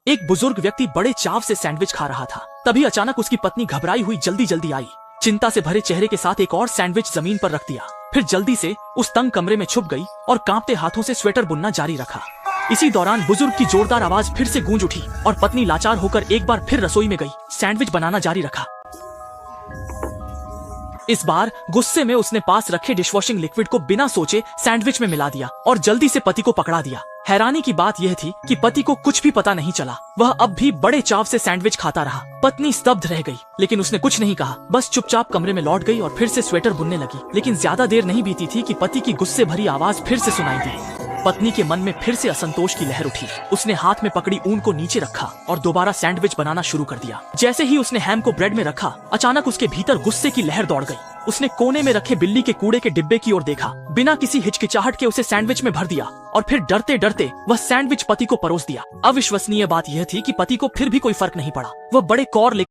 एक बुजुर्ग व्यक्ति बड़े चाव से सैंडविच खा रहा था। तभी अचानक उसकी पत्नी घबराई हुई जल्दी जल्दी आई, चिंता से भरे चेहरे के साथ एक और सैंडविच जमीन पर रख दिया। फिर जल्दी से उस तंग कमरे में छुप गई और कांपते हाथों से स्वेटर बुनना जारी रखा। इसी दौरान बुजुर्ग की जोरदार आवाज फिर से गूंज उठी और पत्नी लाचार होकर एक बार फिर रसोई में गई, सैंडविच बनाना जारी रखा। इस बार गुस्से में उसने पास रखे डिशवॉशिंग लिक्विड को बिना सोचे सैंडविच में मिला दिया और जल्दी से पति को पकड़ा दिया। हैरानी की बात यह थी कि पति को कुछ भी पता नहीं चला, वह अब भी बड़े चाव से सैंडविच खाता रहा। पत्नी स्तब्ध रह गई, लेकिन उसने कुछ नहीं कहा, बस चुपचाप कमरे में लौट गई और फिर से स्वेटर बुनने लगी। लेकिन ज्यादा देर नहीं बीती थी कि पति की गुस्से भरी आवाज फिर से सुनाई दी। पत्नी के मन में फिर से असंतोष की लहर उठी। उसने हाथ में पकड़ी ऊन को नीचे रखा और दोबारा सैंडविच बनाना शुरू कर दिया। जैसे ही उसने हैम को ब्रेड में रखा, अचानक उसके भीतर गुस्से की लहर दौड़ गई। उसने कोने में रखे बिल्ली के कूड़े के डिब्बे की ओर देखा, बिना किसी हिचकिचाहट के उसे सैंडविच में भर दिया और फिर डरते डरते वह सैंडविच पति को परोस दिया। अविश्वसनीय बात यह थी कि पति को फिर भी कोई फर्क नहीं पड़ा। वह बड़े कौर